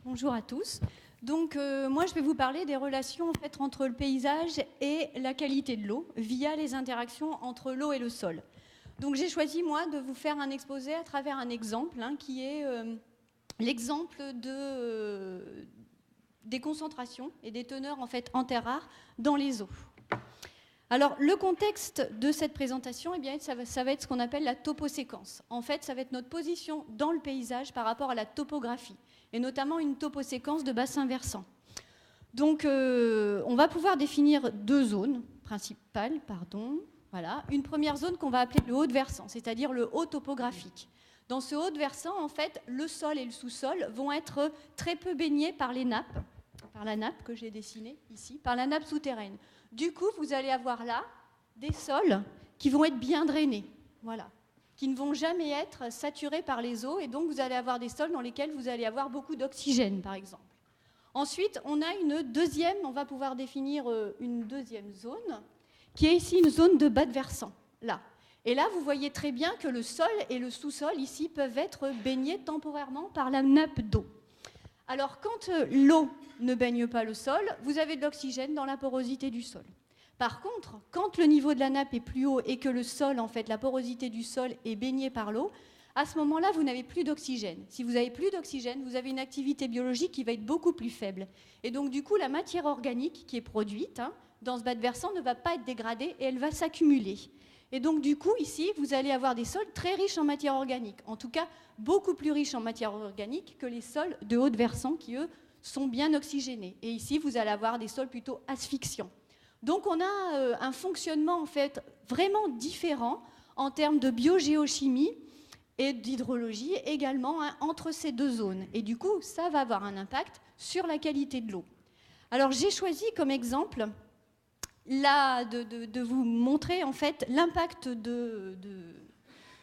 Bonjour à tous. Donc, moi, je vais vous parler des relations en fait, entre le paysage et la qualité de l'eau via les interactions entre l'eau et le sol. Donc, j'ai choisi, moi, de vous faire un exposé à travers un exemple qui est l'exemple des concentrations et des teneurs en fait, en terres rares dans les eaux. Alors, le contexte de cette présentation, eh bien, ça va être ce qu'on appelle la toposéquence. En fait, ça va être notre position dans le paysage par rapport à la topographie, et notamment une toposéquence de bassin versant. Donc, on va pouvoir définir deux zones principales. Voilà. Une première zone qu'on va appeler le haut de versant, c'est-à-dire le haut topographique. Dans ce haut de versant, en fait, le sol et le sous-sol vont être très peu baignés par les nappes, par la nappe que j'ai dessinée ici, par la nappe souterraine. Du coup, vous allez avoir là des sols qui vont être bien drainés, voilà, qui ne vont jamais être saturés par les eaux, et donc vous allez avoir des sols dans lesquels vous allez avoir beaucoup d'oxygène, par exemple. Ensuite, on a on va pouvoir définir une deuxième zone, qui est ici une zone de bas de versant, là. Et là, vous voyez très bien que le sol et le sous-sol, ici, peuvent être baignés temporairement par la nappe d'eau. Alors, quand l'eau ne baigne pas le sol, vous avez de l'oxygène dans la porosité du sol. Par contre, quand le niveau de la nappe est plus haut et que le sol, en fait, la porosité du sol est baignée par l'eau, à ce moment-là, vous n'avez plus d'oxygène. Si vous n'avez plus d'oxygène, vous avez une activité biologique qui va être beaucoup plus faible. Et donc, du coup, la matière organique qui est produite dans ce bas de versant ne va pas être dégradée et elle va s'accumuler. Et donc, du coup, ici, vous allez avoir des sols très riches en matière organique. En tout cas, beaucoup plus riches en matière organique que les sols de haut de versant qui, eux, sont bien oxygénés. Et ici, vous allez avoir des sols plutôt asphyxiants. Donc, on a un fonctionnement, en fait, vraiment différent en termes de biogéochimie et d'hydrologie également entre ces deux zones. Et du coup, ça va avoir un impact sur la qualité de l'eau. Alors, j'ai choisi comme exemple là, de vous montrer en fait l'impact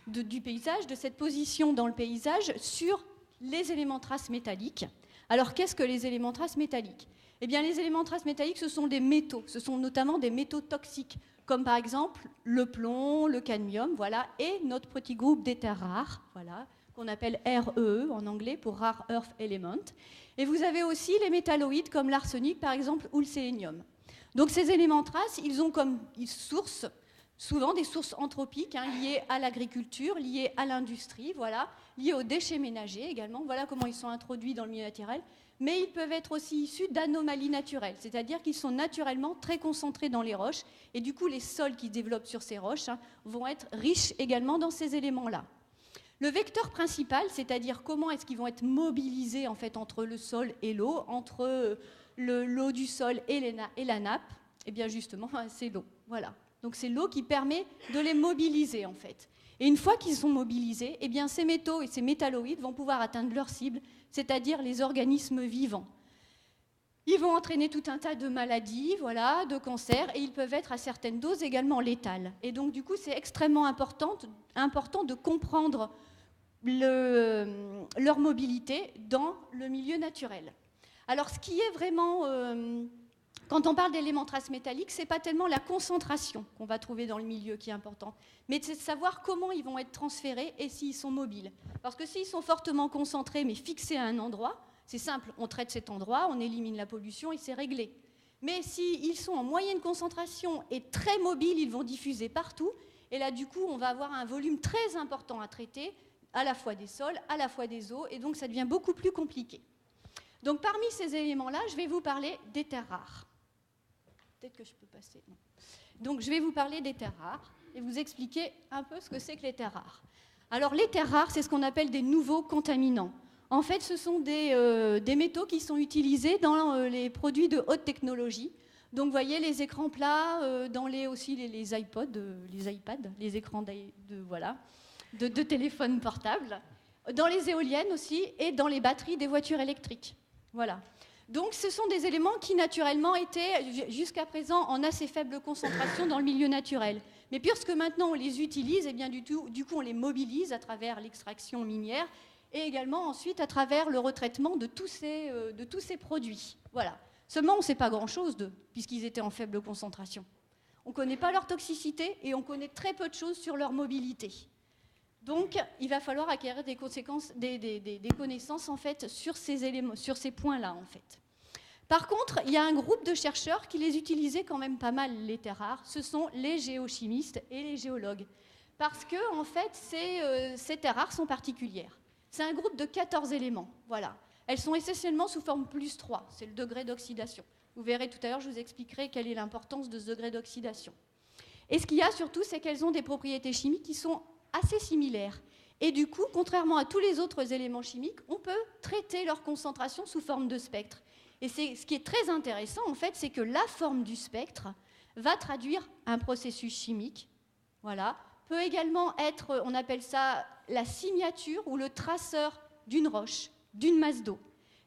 du paysage, de cette position dans le paysage sur les éléments traces métalliques. Alors qu'est-ce que les éléments traces métalliques ? Eh bien les éléments traces métalliques, ce sont des métaux, ce sont notamment des métaux toxiques, comme par exemple le plomb, le cadmium, voilà, et notre petit groupe des terres rares, voilà, qu'on appelle REE en anglais pour Rare Earth Element. Et vous avez aussi les métalloïdes comme l'arsenic par exemple ou le sélénium. Donc ces éléments traces, ils ont comme source souvent des sources anthropiques liées à l'agriculture, liées à l'industrie, voilà, liées aux déchets ménagers également. Voilà comment ils sont introduits dans le milieu naturel. Mais ils peuvent être aussi issus d'anomalies naturelles, c'est-à-dire qu'ils sont naturellement très concentrés dans les roches. Et du coup, les sols qui se développent sur ces roches vont être riches également dans ces éléments-là. Le vecteur principal, c'est-à-dire comment est-ce qu'ils vont être mobilisés en fait, entre le sol et l'eau, entre l'eau du sol et la nappe, eh bien justement, c'est l'eau. Voilà. Donc c'est l'eau qui permet de les mobiliser en fait. Et une fois qu'ils sont mobilisés, eh bien ces métaux et ces métalloïdes vont pouvoir atteindre leur cible, c'est-à-dire les organismes vivants. Ils vont entraîner tout un tas de maladies, voilà, de cancers, et ils peuvent être à certaines doses également létales. Et donc du coup, c'est extrêmement important de comprendre leur mobilité dans le milieu naturel. Alors, ce qui est vraiment, quand on parle d'éléments traces métalliques, ce n'est pas tellement la concentration qu'on va trouver dans le milieu qui est importante, mais c'est de savoir comment ils vont être transférés et s'ils sont mobiles. Parce que s'ils sont fortement concentrés mais fixés à un endroit, c'est simple, on traite cet endroit, on élimine la pollution et c'est réglé. Mais s'ils sont en moyenne concentration et très mobiles, ils vont diffuser partout, et là, du coup, on va avoir un volume très important à traiter, à la fois des sols, à la fois des eaux, et donc ça devient beaucoup plus compliqué. Donc parmi ces éléments-là, je vais vous parler des terres rares. Peut-être que je peux passer. Non. Donc je vais vous parler des terres rares et vous expliquer un peu ce que c'est que les terres rares. Alors les terres rares, c'est ce qu'on appelle des nouveaux contaminants. En fait, ce sont des métaux qui sont utilisés dans les produits de haute technologie. Donc vous voyez les écrans plats, dans aussi les iPods, les iPads, les écrans de téléphones portables, dans les éoliennes aussi et dans les batteries des voitures électriques. Voilà. Donc ce sont des éléments qui naturellement étaient jusqu'à présent en assez faible concentration dans le milieu naturel. Mais puisque maintenant on les utilise, eh bien du coup on les mobilise à travers l'extraction minière et également ensuite à travers le retraitement de tous ces produits. Voilà. Seulement on ne sait pas grand-chose d'eux, puisqu'ils étaient en faible concentration. On ne connaît pas leur toxicité et on connaît très peu de choses sur leur mobilité. Donc, il va falloir acquérir des connaissances en fait, sur ces éléments, sur ces points-là, en fait. Par contre, il y a un groupe de chercheurs qui les utilisaient quand même pas mal, les terres rares. Ce sont les géochimistes et les géologues. Parce que, en fait, ces terres rares sont particulières. C'est un groupe de 14 éléments, voilà. Elles sont essentiellement sous forme plus 3, c'est le degré d'oxydation. Vous verrez tout à l'heure, je vous expliquerai quelle est l'importance de ce degré d'oxydation. Et ce qu'il y a surtout, c'est qu'elles ont des propriétés chimiques qui sont assez similaires. Et du coup, contrairement à tous les autres éléments chimiques, on peut traiter leur concentration sous forme de spectre. Et ce qui est très intéressant, en fait, c'est que la forme du spectre va traduire un processus chimique, voilà, peut également être, on appelle ça la signature ou le traceur d'une roche, d'une masse d'eau.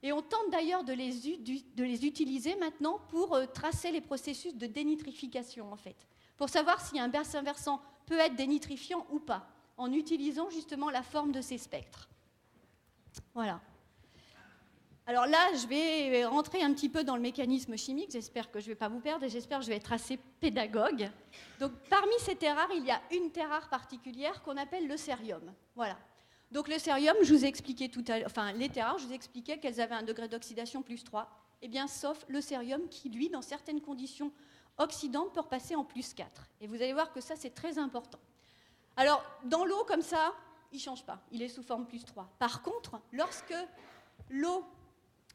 Et on tente d'ailleurs de les utiliser maintenant pour tracer les processus de dénitrification, en fait, pour savoir si un bassin versant peut être dénitrifiant ou pas, en utilisant justement la forme de ces spectres. Voilà. Alors là, je vais rentrer un petit peu dans le mécanisme chimique, j'espère que je ne vais pas vous perdre et j'espère que je vais être assez pédagogue. Donc parmi ces terres rares, il y a une terre rare particulière qu'on appelle le cérium. Voilà. Donc le cérium, je vous ai expliqué tout à l'heure, enfin les terres rares, je vous ai expliqué qu'elles avaient un degré d'oxydation plus 3, eh bien sauf le cérium qui, lui, dans certaines conditions oxydantes, peut repasser en plus 4. Et vous allez voir que ça, c'est très important. Alors, dans l'eau, comme ça, il ne change pas, il est sous forme plus 3. Par contre, lorsque l'eau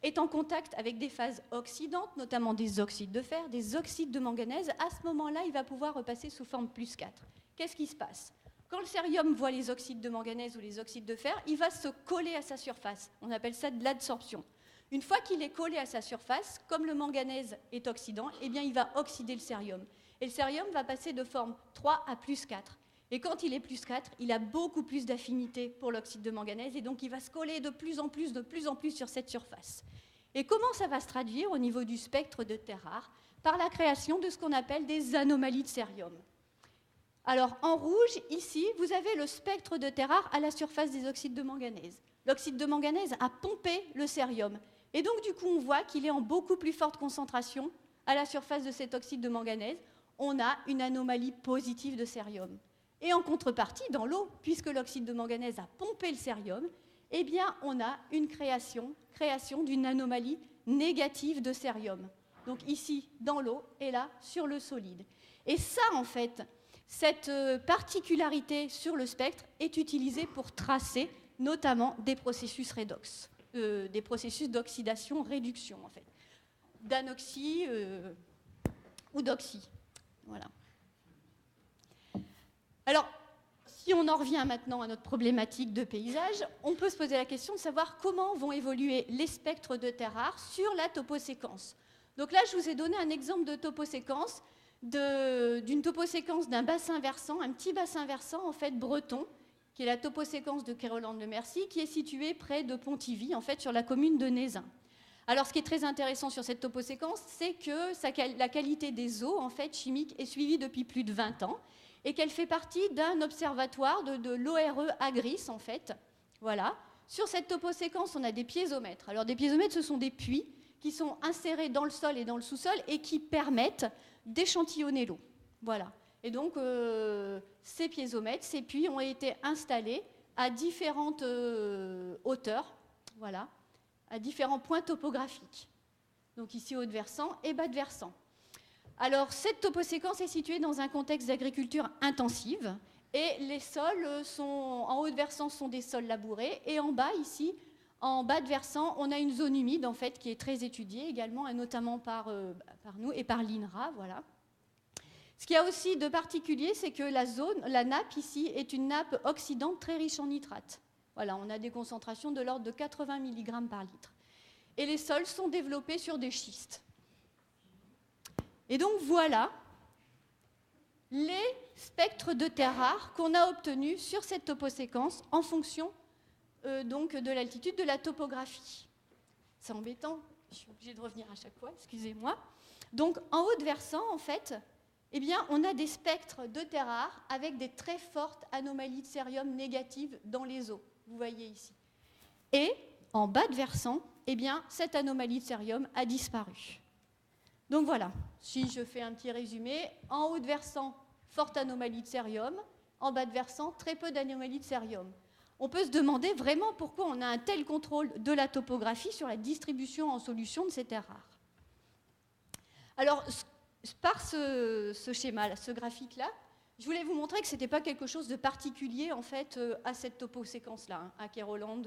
est en contact avec des phases oxydantes, notamment des oxydes de fer, des oxydes de manganèse, à ce moment-là, il va pouvoir repasser sous forme plus 4. Qu'est-ce qui se passe ? Quand le cérium voit les oxydes de manganèse ou les oxydes de fer, il va se coller à sa surface. On appelle ça de l'adsorption. Une fois qu'il est collé à sa surface, comme le manganèse est oxydant, eh bien, il va oxyder le cérium. Et le cérium va passer de forme 3 à plus 4. Et quand il est plus 4, il a beaucoup plus d'affinité pour l'oxyde de manganèse et donc il va se coller de plus en plus sur cette surface. Et comment ça va se traduire au niveau du spectre de terres rares ? Par la création de ce qu'on appelle des anomalies de cérium. Alors en rouge, ici, vous avez le spectre de terres rares à la surface des oxydes de manganèse. L'oxyde de manganèse a pompé le cérium. Et donc du coup, on voit qu'il est en beaucoup plus forte concentration à la surface de cet oxyde de manganèse. On a une anomalie positive de cérium. Et en contrepartie, dans l'eau, puisque l'oxyde de manganèse a pompé le cérium, eh bien, on a une création d'une anomalie négative de cérium. Donc ici, dans l'eau, et là, sur le solide. Et ça, en fait, cette particularité sur le spectre est utilisée pour tracer notamment des processus redox, des processus d'oxydation-réduction, en fait, d'anoxie ou d'oxy. Voilà. Alors, si on en revient maintenant à notre problématique de paysage, on peut se poser la question de savoir comment vont évoluer les spectres de terres rares sur la toposéquence. Donc là, je vous ai donné un exemple de toposéquence, d'une toposéquence d'un bassin versant, un petit bassin versant en fait breton, qui est la toposéquence de Kéroland-le-Mercy, qui est située près de Pontivy, en fait sur la commune de Nézin. Alors, ce qui est très intéressant sur cette toposéquence, c'est que la qualité des eaux en fait chimiques est suivie depuis plus de 20 ans. Et qu'elle fait partie d'un observatoire de l'ORE Agris, en fait. Voilà. Sur cette toposéquence, on a des piézomètres. Alors, des piézomètres, ce sont des puits qui sont insérés dans le sol et dans le sous-sol et qui permettent d'échantillonner l'eau. Voilà. Et donc, ces piézomètres, ces puits ont été installés à différentes hauteurs, voilà, à différents points topographiques. Donc, ici, haut de versant et bas de versant. Alors, cette toposéquence est située dans un contexte d'agriculture intensive et les sols en haut de versant sont des sols labourés et en bas, ici, en bas de versant, on a une zone humide en fait qui est très étudiée également et notamment par nous et par l'INRA, voilà. Ce qu'il y a aussi de particulier, c'est que la nappe ici est une nappe oxydante très riche en nitrates. Voilà, on a des concentrations de l'ordre de 80 mg par litre. Et les sols sont développés sur des schistes. Et donc voilà les spectres de terres rares qu'on a obtenus sur cette toposéquence en fonction donc de l'altitude de la topographie. C'est embêtant, je suis obligée de revenir à chaque fois, excusez-moi. Donc en haut de versant, en fait, eh bien, on a des spectres de terres rares avec des très fortes anomalies de cérium négatives dans les eaux, vous voyez ici. Et en bas de versant, eh bien, cette anomalie de cérium a disparu. Donc voilà, si je fais un petit résumé, en haut de versant, forte anomalie de cérium, En bas de versant, très peu d'anomalies de cérium. On peut se demander vraiment pourquoi on a un tel contrôle de la topographie sur la distribution en solution de ces terres rares. Alors, par ce schéma, ce graphique-là, je voulais vous montrer que ce n'était pas quelque chose de particulier en fait, à cette toposéquence-là, à Kéroland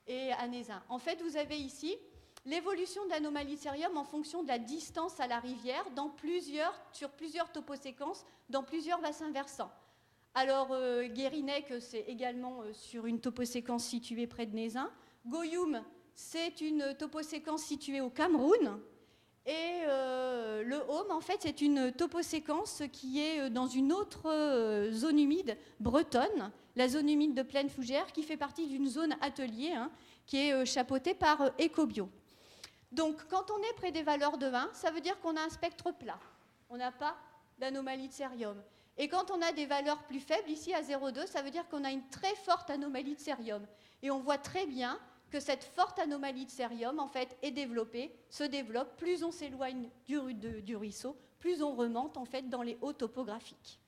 et à Nézin. En fait, vous avez ici l'évolution de l'anomalie de cérium en fonction de la distance à la rivière sur plusieurs toposéquences dans plusieurs bassins versants. Alors, Guérinec, c'est également sur une toposéquence située près de Nézin. Goyoum, c'est une toposéquence située au Cameroun. Et le Haume, en fait, c'est une toposéquence qui est dans une autre zone humide bretonne, la zone humide de Plaine Fougère, qui fait partie d'une zone atelier qui est chapeautée par Ecobio. Donc, quand on est près des valeurs de 1, ça veut dire qu'on a un spectre plat. On n'a pas d'anomalie de cérium. Et quand on a des valeurs plus faibles, ici à 0,2, ça veut dire qu'on a une très forte anomalie de cérium. Et on voit très bien que cette forte anomalie de cérium, en fait, se développe, plus on s'éloigne du ruisseau, plus on remonte, en fait, dans les hauts topographiques.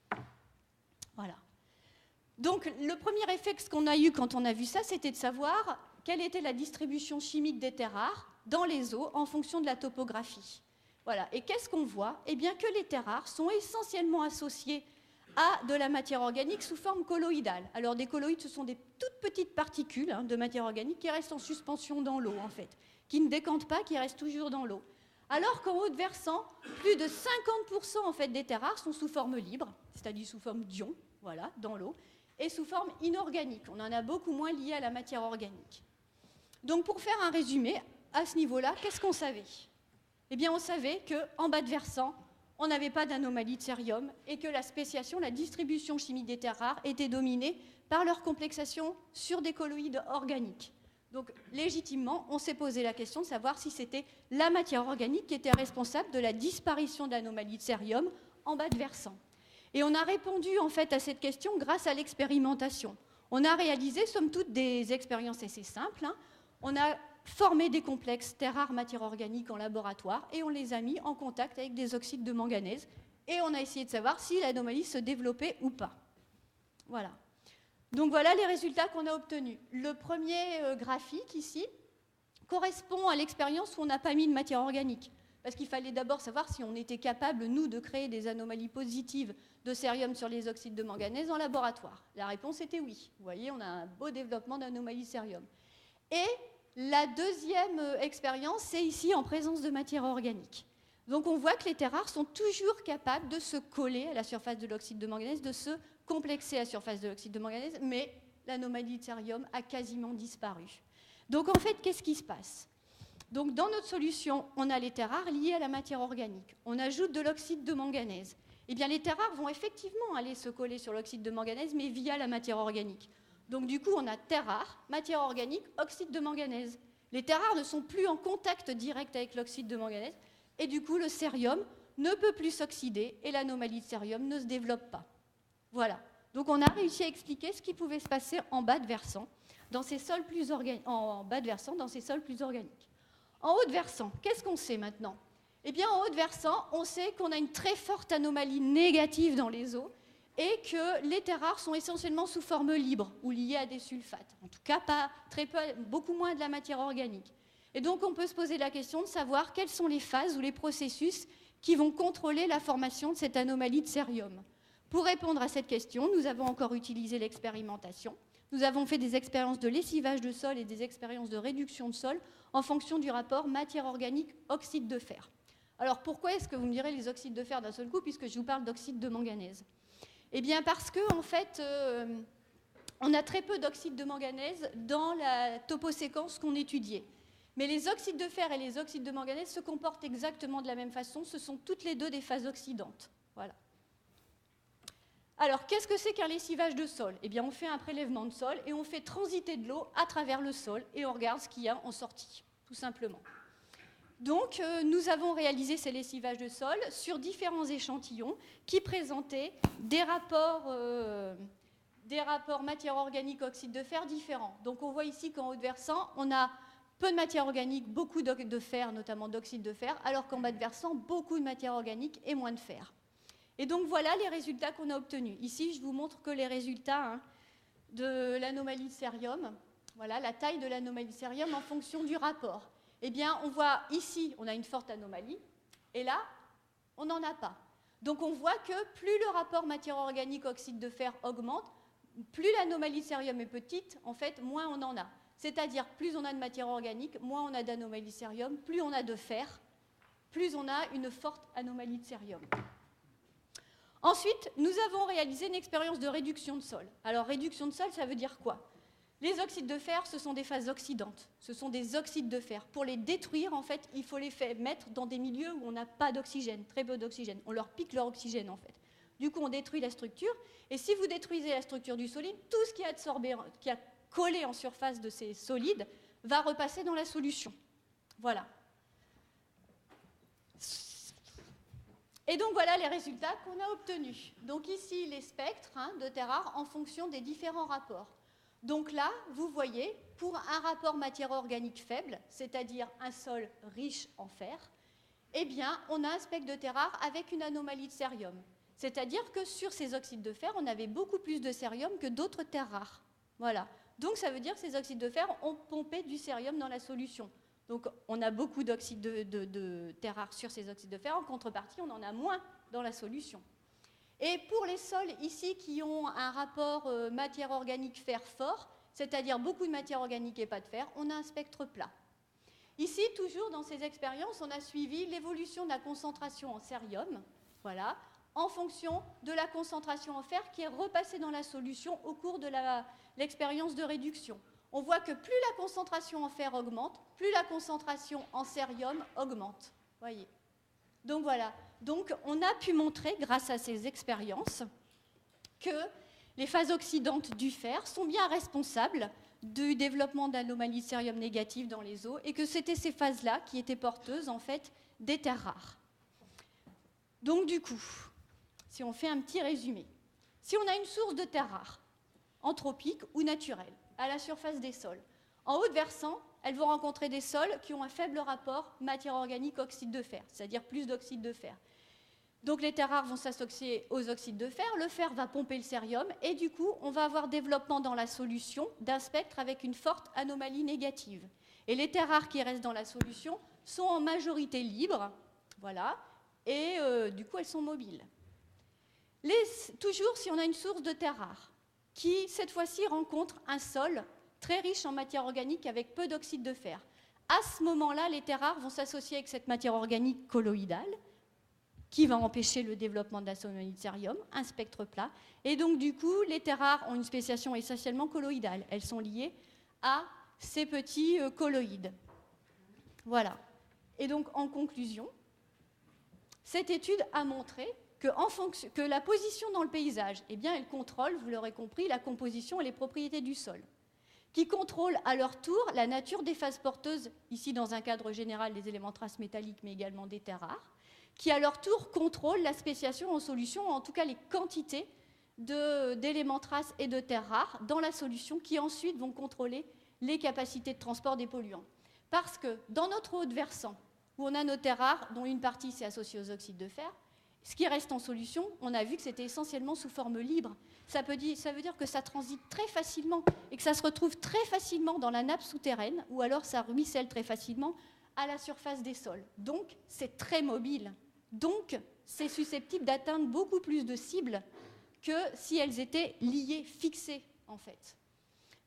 Voilà. Donc, le premier effet qu'on a eu quand on a vu ça, c'était de savoir quelle était la distribution chimique des terres rares dans les eaux en fonction de la topographie. Voilà. Et qu'est-ce qu'on voit? Eh bien, que les terres rares sont essentiellement associées à de la matière organique sous forme colloïdale. Alors, des colloïdes, ce sont des toutes petites particules de matière organique qui restent en suspension dans l'eau, en fait, qui ne décantent pas, qui restent toujours dans l'eau. Alors qu'en haut de versant, plus de 50% en fait, des terres rares sont sous forme libre, c'est-à-dire sous forme d'ions, voilà, dans l'eau, et sous forme inorganique. On en a beaucoup moins lié à la matière organique. Donc, pour faire un résumé, à ce niveau-là, qu'est-ce qu'on savait? Eh bien, on savait qu'en bas de versant, on n'avait pas d'anomalie de cérium et que la spéciation, la distribution chimique des terres rares était dominée par leur complexation sur des colloïdes organiques. Donc, légitimement, on s'est posé la question de savoir si c'était la matière organique qui était responsable de la disparition de l'anomalie de cérium en bas de versant. Et on a répondu en fait à cette question grâce à l'expérimentation. On a réalisé, somme toute, des expériences assez simples. On a formé des complexes terres rares matière organique en laboratoire et on les a mis en contact avec des oxydes de manganèse et on a essayé de savoir si l'anomalie se développait ou pas. Voilà. Donc voilà les résultats qu'on a obtenus. Le premier graphique ici correspond à l'expérience où on n'a pas mis de matière organique. Parce qu'il fallait d'abord savoir si on était capable, nous, de créer des anomalies positives de cérium sur les oxydes de manganèse en laboratoire. La réponse était oui. Vous voyez, on a un beau développement d'anomalies cérium. Et la deuxième expérience, c'est ici en présence de matière organique. Donc on voit que les terres rares sont toujours capables de se coller à la surface de l'oxyde de manganèse, de se complexer à la surface de l'oxyde de manganèse, mais l'anomalie de cérium a quasiment disparu. Donc en fait, qu'est-ce qui se passe? Donc dans notre solution, on a les terres rares liées à la matière organique. On ajoute de l'oxyde de manganèse. Eh bien les terres rares vont effectivement aller se coller sur l'oxyde de manganèse, mais via la matière organique. Donc du coup, on a terres rares, matière organique, oxyde de manganèse. Les terres rares ne sont plus en contact direct avec l'oxyde de manganèse, et du coup, le cérium ne peut plus s'oxyder, et l'anomalie de cérium ne se développe pas. Voilà. Donc on a réussi à expliquer ce qui pouvait se passer en bas de versant, dans ces sols plus organiques. En haut de versant, qu'est-ce qu'on sait maintenant? Eh bien, en haut de versant, on sait qu'on a une très forte anomalie négative dans les eaux, et que les terres rares sont essentiellement sous forme libre ou liées à des sulfates. En tout cas, pas très peu, beaucoup moins de la matière organique. Et donc, on peut se poser la question de savoir quelles sont les phases ou les processus qui vont contrôler la formation de cette anomalie de cérium. Pour répondre à cette question, nous avons encore utilisé l'expérimentation. Nous avons fait des expériences de lessivage de sol et des expériences de réduction de sol en fonction du rapport matière organique-oxyde de fer. Alors, pourquoi est-ce que vous me direz les oxydes de fer d'un seul coup, puisque je vous parle d'oxyde de manganèse? Eh bien parce qu'en fait, on a très peu d'oxyde de manganèse dans la toposéquence qu'on étudiait. Mais les oxydes de fer et les oxydes de manganèse se comportent exactement de la même façon. Ce sont toutes les deux des phases oxydantes. Voilà. Alors, qu'est-ce que c'est qu'un lessivage de sol? Eh bien, on fait un prélèvement de sol et on fait transiter de l'eau à travers le sol et on regarde ce qu'il y a en sortie, tout simplement. Donc, nous avons réalisé ces lessivages de sol sur différents échantillons qui présentaient des rapports matière organique oxyde de fer différents. Donc, on voit ici qu'en haut de versant, on a peu de matière organique, beaucoup de fer, notamment d'oxyde de fer, alors qu'en bas de versant, beaucoup de matière organique et moins de fer. Et donc voilà les résultats qu'on a obtenus. Ici, je vous montre que les résultats de l'anomalie de cérium. Voilà la taille de l'anomalie de cérium en fonction du rapport. Eh bien, on voit ici, on a une forte anomalie, et là, on n'en a pas. Donc on voit que plus le rapport matière organique oxyde de fer augmente, plus l'anomalie de cérium est petite, en fait, moins on en a. C'est-à-dire, plus on a de matière organique, moins on a d'anomalie de cérium, plus on a de fer, plus on a une forte anomalie de cérium. Ensuite, nous avons réalisé une expérience de réduction de sol. Alors, réduction de sol, ça veut dire quoi? Les oxydes de fer, ce sont des phases oxydantes. Ce sont des oxydes de fer. Pour les détruire, en fait, il faut les mettre dans des milieux où on n'a pas d'oxygène, très peu d'oxygène. On leur pique leur oxygène, en fait. Du coup, on détruit la structure. Et si vous détruisez la structure du solide, tout ce qui a absorbé, qui a collé en surface de ces solides va repasser dans la solution. Voilà. Et donc, voilà les résultats qu'on a obtenus. Donc ici, les spectres de terres rares en fonction des différents rapports. Donc là, vous voyez, pour un rapport matière organique faible, c'est-à-dire un sol riche en fer, eh bien, on a un spectre de terre rare avec une anomalie de cérium. C'est-à-dire que sur ces oxydes de fer, on avait beaucoup plus de cérium que d'autres terres rares. Voilà. Donc ça veut dire que ces oxydes de fer ont pompé du cérium dans la solution. Donc on a beaucoup d'oxydes de terre rares sur ces oxydes de fer. En contrepartie, on en a moins dans la solution. Et pour les sols ici qui ont un rapport matière organique fer fort, c'est-à-dire beaucoup de matière organique et pas de fer, on a un spectre plat. Ici, toujours dans ces expériences, on a suivi l'évolution de la concentration en cérium, voilà, en fonction de la concentration en fer qui est repassée dans la solution au cours de l'expérience de réduction. On voit que plus la concentration en fer augmente, plus la concentration en cérium augmente. Voyez. Donc voilà. Donc on a pu montrer, grâce à ces expériences, que les phases oxydantes du fer sont bien responsables du développement d'anomalies de cérium négatives dans les eaux et que c'était ces phases-là qui étaient porteuses en fait des terres rares. Donc du coup, si on fait un petit résumé, si on a une source de terres rares, anthropique ou naturelle, à la surface des sols, en haut de versant, elles vont rencontrer des sols qui ont un faible rapport matière organique oxyde de fer, c'est-à-dire plus d'oxyde de fer. Donc les terres rares vont s'associer aux oxydes de fer, le fer va pomper le cérium et du coup on va avoir développement dans la solution d'un spectre avec une forte anomalie négative. Et les terres rares qui restent dans la solution sont en majorité libres, voilà, et du coup elles sont mobiles. Toujours si on a une source de terres rares qui cette fois-ci rencontre un sol très riche en matière organique avec peu d'oxyde de fer, à ce moment-là les terres rares vont s'associer avec cette matière organique colloïdale qui va empêcher le développement de l'anomalie de cérium, un spectre plat. Et donc, du coup, les terres rares ont une spéciation essentiellement colloïdale. Elles sont liées à ces petits colloïdes. Voilà. Et donc, en conclusion, cette étude a montré que la position dans le paysage, eh bien, elle contrôle, vous l'aurez compris, la composition et les propriétés du sol, qui contrôlent à leur tour la nature des phases porteuses, ici dans un cadre général des éléments traces métalliques, mais également des terres rares, qui à leur tour contrôlent la spéciation en solution, en tout cas les quantités d'éléments traces et de terres rares dans la solution, qui ensuite vont contrôler les capacités de transport des polluants. Parce que dans notre haut de versant, où on a nos terres rares, dont une partie s'est associée aux oxydes de fer, ce qui reste en solution, on a vu que c'était essentiellement sous forme libre. Ça veut dire que ça transite très facilement et que ça se retrouve très facilement dans la nappe souterraine, ou alors ça ruisselle très facilement à la surface des sols. Donc, c'est très mobile. Donc, c'est susceptible d'atteindre beaucoup plus de cibles que si elles étaient liées, fixées, en fait.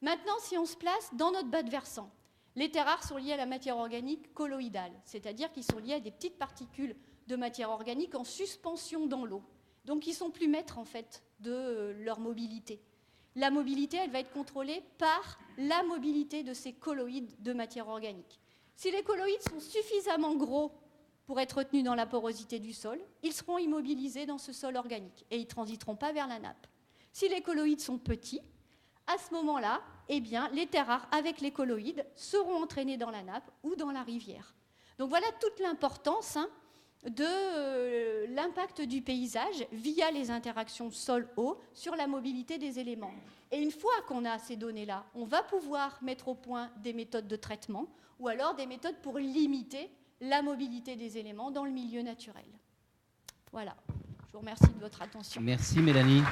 Maintenant, si on se place dans notre bas de versant, les terres rares sont liées à la matière organique colloïdale, c'est-à-dire qu'ils sont liés à des petites particules de matière organique en suspension dans l'eau. Donc, ils sont plus maîtres, en fait, de leur mobilité. La mobilité, elle va être contrôlée par la mobilité de ces colloïdes de matière organique. Si les colloïdes sont suffisamment gros pour être retenus dans la porosité du sol, ils seront immobilisés dans ce sol organique et ils ne transiteront pas vers la nappe. Si les colloïdes sont petits, à ce moment-là, eh bien, les terres rares avec les colloïdes seront entraînées dans la nappe ou dans la rivière. Donc voilà toute l'importance de l'impact du paysage via les interactions sol-eau sur la mobilité des éléments. Et une fois qu'on a ces données-là, on va pouvoir mettre au point des méthodes de traitement ou alors des méthodes pour limiter la mobilité des éléments dans le milieu naturel. Voilà. Je vous remercie de votre attention. Merci Mélanie.